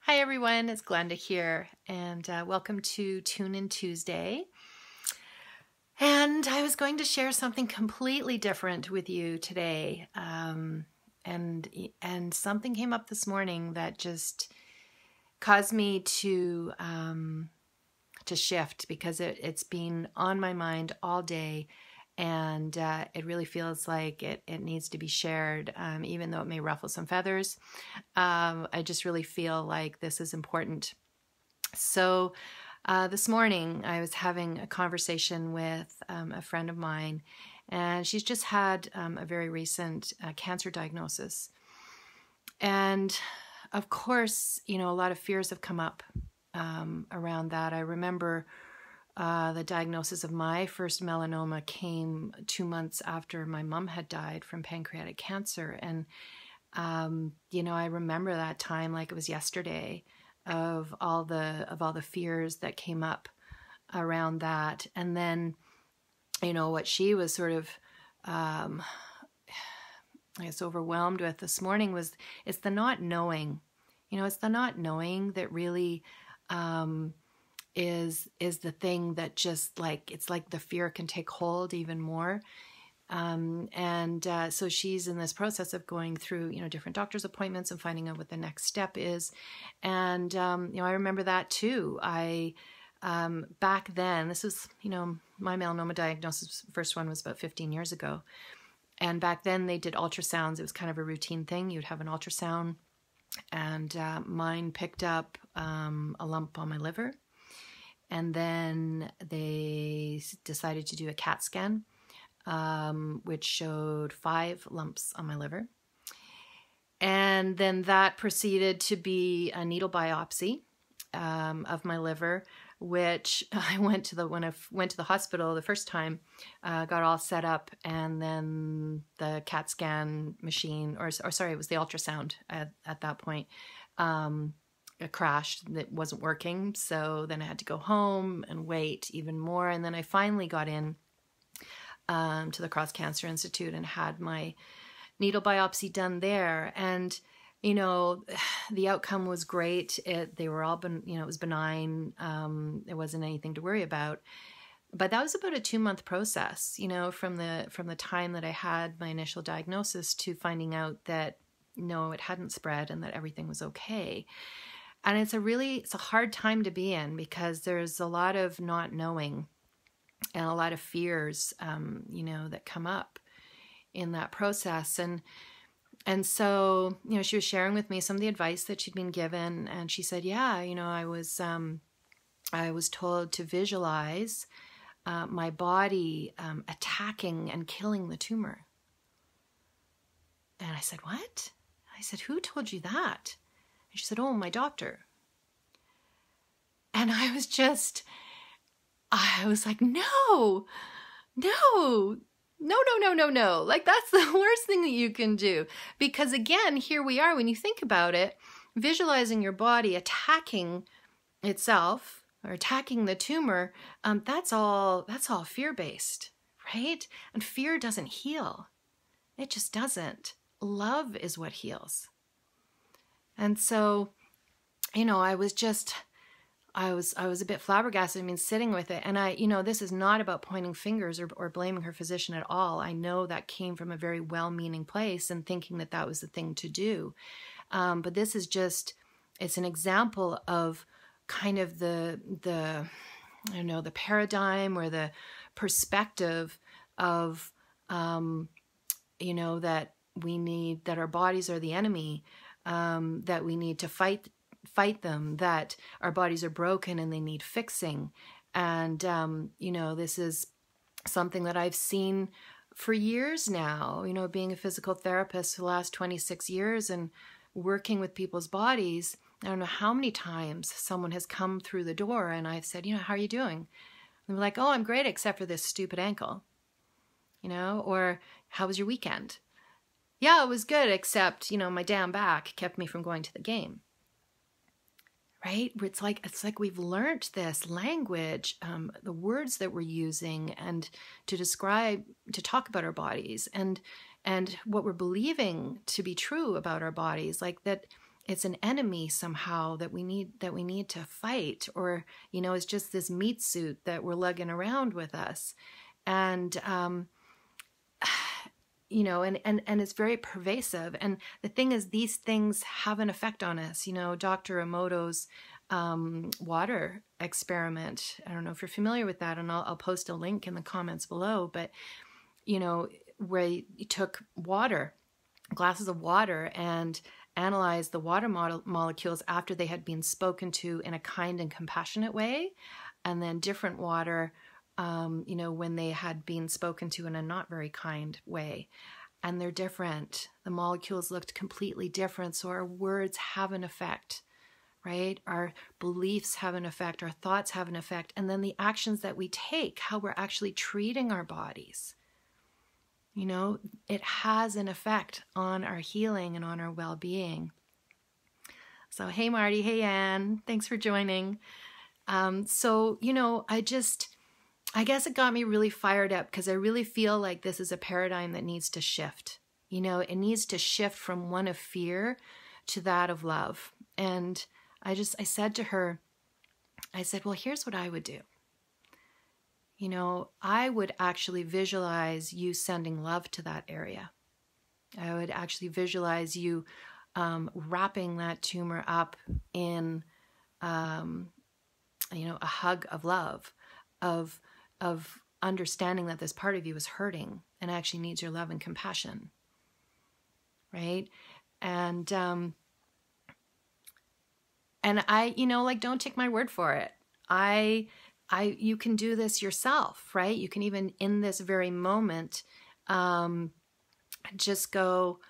Hi everyone, it's Glenda here, and welcome to Tune In Tuesday. And I was going to share something completely different with you today, and something came up this morning that just caused me to shift because it's been on my mind all day. And it really feels like it needs to be shared, even though it may ruffle some feathers. I just really feel like this is important. So this morning I was having a conversation with a friend of mine, and she's just had a very recent cancer diagnosis. And of course, a lot of fears have come up around that. I remember the diagnosis of my first melanoma came 2 months after my mom had died from pancreatic cancer. And, I remember that time like it was yesterday of all the fears that came up around that. And then, what she was sort of, I guess, overwhelmed with this morning it's the not knowing. It's the not knowing that really, is the thing that just it's like the fear can take hold even more. So she's in this process of going through, different doctor's appointments and finding out what the next step is. And, I remember that too. Back then, this was, my melanoma diagnosis, first one was about 15 years ago. And back then they did ultrasounds. It was kind of a routine thing. You'd have an ultrasound, and mine picked up a lump on my liver. And then they decided to do a CAT scan, which showed 5 lumps on my liver. And then that proceeded to be a needle biopsy of my liver, which I went to when I went to the hospital the first time, got all set up, and then the CAT scan machine, or sorry, it was the ultrasound at that point, it crashed. It wasn't working. So then I had to go home and wait even more. And then I finally got in to the Cross Cancer Institute and had my needle biopsy done there. And, the outcome was great. They were all, it was benign. There wasn't anything to worry about. But that was about a 2-month process, from the time that I had my initial diagnosis to finding out that, no, it hadn't spread and that everything was okay. And it's a hard time to be in because there's a lot of not knowing and a lot of fears, that come up in that process. And so, she was sharing with me some of the advice that she'd been given. And she said, yeah, I was told to visualize my body attacking and killing the tumor. And I said, what? I said, who told you that? And she said, oh, my doctor. And I was like, no. Like, that's the worst thing that you can do. Because again, here we are, when you think about it, visualizing your body attacking itself or attacking the tumor, that's all fear-based, right? And fear doesn't heal. It just doesn't. Love is what heals. And so, I was a bit flabbergasted, sitting with it. And this is not about pointing fingers or blaming her physician at all. I know that came from a very well-meaning place and thinking that that was the thing to do. But this is it's an example of kind of the paradigm or the perspective of, that that our bodies are the enemy, that we need to fight them, that our bodies are broken and they need fixing. And, this is something that I've seen for years now, being a physical therapist for the last 26 years and working with people's bodies. I don't know how many times someone has come through the door and I've said, how are you doing? And they're like, oh, I'm great, except for this stupid ankle, or how was your weekend? Yeah, it was good, except, my damn back kept me from going to the game. Right? It's like we've learned this language, the words that we're using, and to talk about our bodies, and what we're believing to be true about our bodies, like that it's an enemy somehow that we need to fight, or, you know, it's just this meat suit that we're lugging around with us. And, you know, and it's very pervasive. And the thing is, these things have an effect on us. You know, Dr. Emoto's water experiment. I don't know if you're familiar with that, and I'll post a link in the comments below. But, you know, where he took glasses of water, and analyzed the water molecules after they had been spoken to in a kind and compassionate way, and then different water, you know, when they had been spoken to in a not very kind way. And they're different. The molecules looked completely different. So our words have an effect, right? Our beliefs have an effect. Our thoughts have an effect. And then the actions that we take, how we're actually treating our bodies, you know, it has an effect on our healing and on our well-being. So, hey, Marty. Hey, Anne. Thanks for joining. So, you know, I guess it got me really fired up, because I really feel like this is a paradigm that needs to shift. You know, it needs to shift from one of fear to that of love. And I said to her, I said, well, here's what I would do. You know, I would actually visualize you sending love to that area. I would actually visualize you wrapping that tumor up in, you know, a hug of love, of understanding that this part of you is hurting and actually needs your love and compassion, right? And I, you know, like, don't take my word for it. You can do this yourself, right? You can even in this very moment, just go,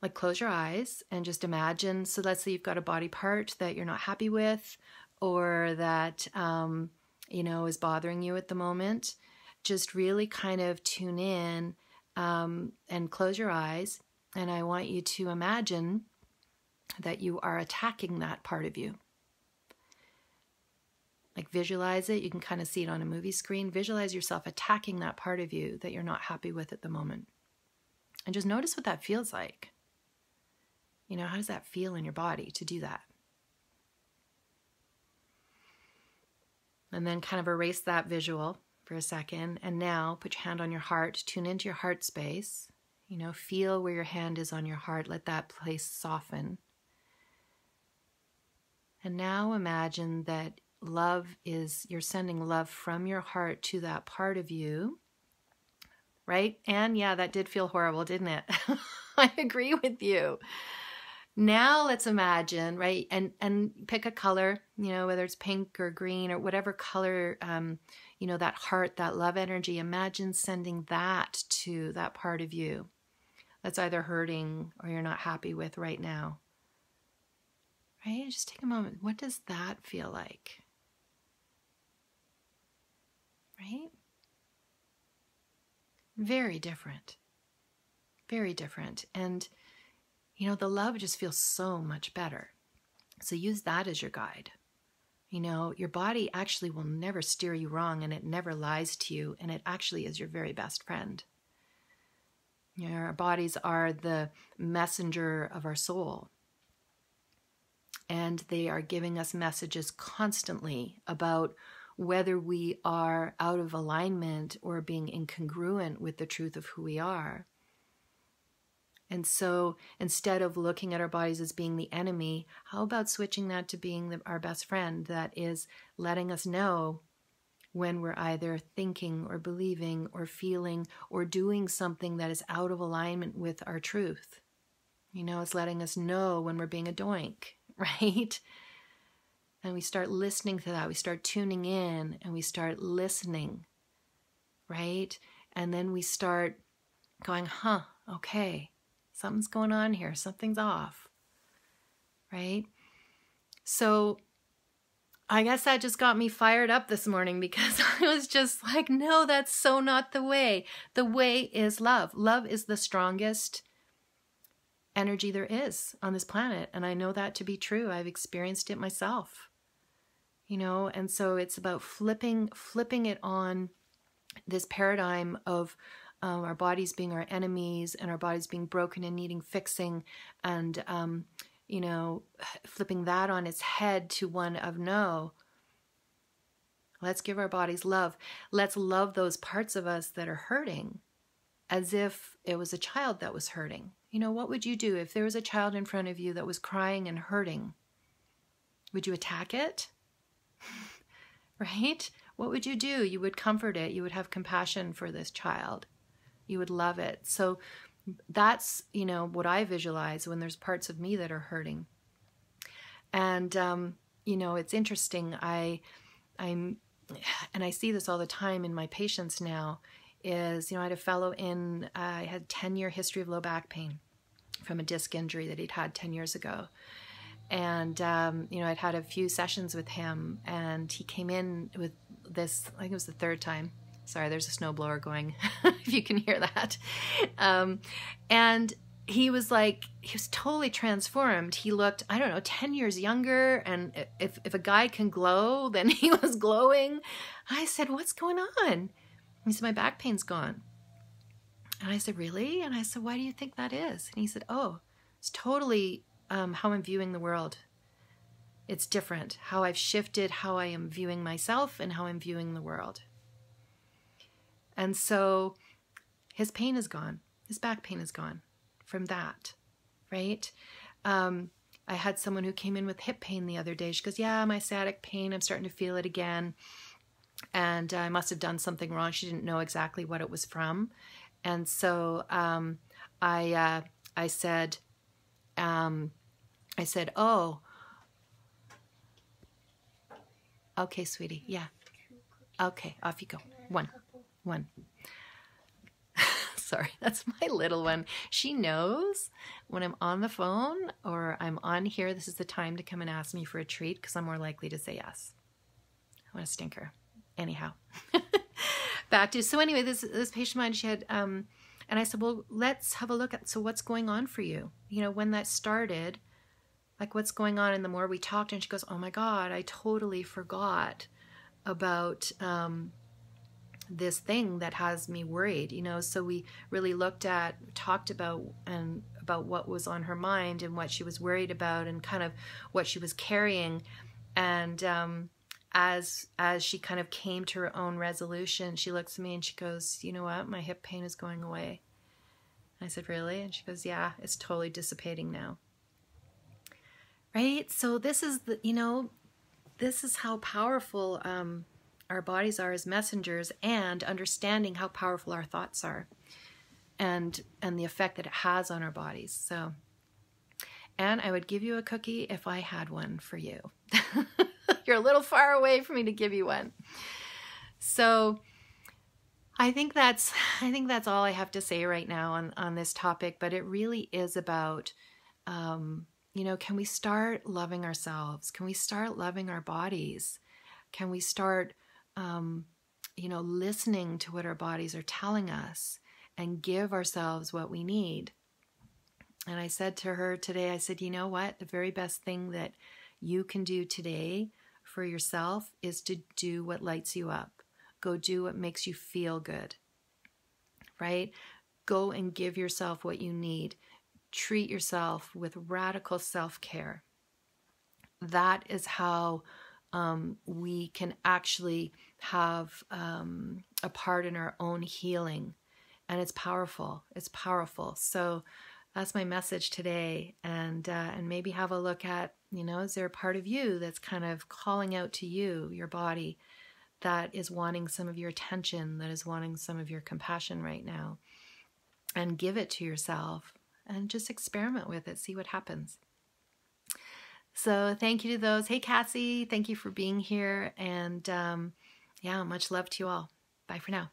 like, close your eyes and just imagine. So let's say you've got a body part that you're not happy with, or that, you know, is bothering you at the moment. Just really kind of tune in, and close your eyes. And I want you to imagine that you are attacking that part of you. Like, visualize it. You can kind of see it on a movie screen. Visualize yourself attacking that part of you that you're not happy with at the moment. And just notice what that feels like. You know, how does that feel in your body to do that? And then kind of erase that visual for a second. And now put your hand on your heart. Tune into your heart space. You know, feel where your hand is on your heart. Let that place soften. And now imagine that you're sending love from your heart to that part of you, right? And yeah, that did feel horrible, didn't it? I agree with you. Now let's imagine, right? And pick a color, you know, whether it's pink or green or whatever color, you know, that heart, that love energy. Imagine sending that to that part of you that's either hurting or you're not happy with right now. Right? Just take a moment. What does that feel like? Right? Very different. Very different. And, you know, the love just feels so much better. So use that as your guide. You know, your body actually will never steer you wrong, and it never lies to you, and it actually is your very best friend. You know, our bodies are the messenger of our soul. And they are giving us messages constantly about whether we are out of alignment or being incongruent with the truth of who we are. And so instead of looking at our bodies as being the enemy, how about switching that to being our best friend that is letting us know when we're either thinking or believing or feeling or doing something that is out of alignment with our truth. You know, it's letting us know when we're being a doink, right? And we start listening to that. We start tuning in and we start listening, right? And then we start going, okay, something's going on here. Something's off, right? So I guess that just got me fired up this morning, because I was just like, no, that's so not the way. The way is love. Love is the strongest energy there is on this planet. And I know that to be true. I've experienced it myself, you know, and so it's about flipping it on this paradigm of our bodies being our enemies and our bodies being broken and needing fixing, and flipping that on its head to one of no. Let's give our bodies love. Let's love those parts of us that are hurting as if it was a child that was hurting. What would you do if there was a child in front of you that was crying and hurting? Would you attack it? Right? What would you do? You would comfort it. You would have compassion for this child. You would love it. So that's, what I visualize when there's parts of me that are hurting. And, it's interesting. I see this all the time in my patients now is, I had a fellow I had 10-year history of low back pain from a disc injury that he'd had 10 years ago. And, I'd had a few sessions with him, and he came in with this, I think it was the third time. Sorry, there's a snowblower going, if you can hear that. And he was totally transformed. He looked, 10 years younger. And if a guy can glow, then he was glowing. I said, what's going on? He said, my back pain's gone. And I said, really? And I said, why do you think that is? And he said, oh, it's totally how I'm viewing the world. It's different. How I've shifted how I am viewing myself and how I'm viewing the world. And so his pain is gone. His back pain is gone from that, right? I had someone who came in with hip pain the other day. She goes, yeah, my sciatic pain, I'm starting to feel it again. And I must have done something wrong. She didn't know exactly what it was from. And so I said, oh, okay, sweetie. Yeah. Okay, off you go. One. Sorry, that's my little one. She knows when I'm on the phone or I'm on here, this is the time to come and ask me for a treat because I'm more likely to say yes. What a stinker. Anyhow, back to, so anyway, this patient of mine, she had, and I said, well, let's have a look at, so what's going on for you? When that started, what's going on? And the more we talked, and she goes, oh my God, I totally forgot about, this thing that has me worried, so we really talked about what was on her mind and what she was worried about and kind of what she was carrying. And as she kind of came to her own resolution, she looks at me and she goes, you know what, my hip pain is going away. And I said, really? And she goes, yeah, it's totally dissipating now. Right? So this is this is how powerful our bodies are as messengers, and understanding how powerful our thoughts are and the effect that it has on our bodies. So, and I would give you a cookie if I had one for you. You're a little far away for me to give you one. So I think that's all I have to say right now on this topic, but it really is about, can we start loving ourselves? Can we start loving our bodies? Can we start listening to what our bodies are telling us and give ourselves what we need? And I said to her today, I said, you know what? The very best thing that you can do today for yourself is to do what lights you up. Go do what makes you feel good, right? Go and give yourself what you need. Treat yourself with radical self-care. That is how we can actually have a part in our own healing. And it's powerful. It's powerful. So that's my message today. And maybe have a look at, is there a part of you that's kind of calling out to you, your body, that is wanting some of your attention, that is wanting some of your compassion right now? And give it to yourself and just experiment with it. See what happens. So thank you to those. Hey, Cassie, thank you for being here. And much love to you all. Bye for now.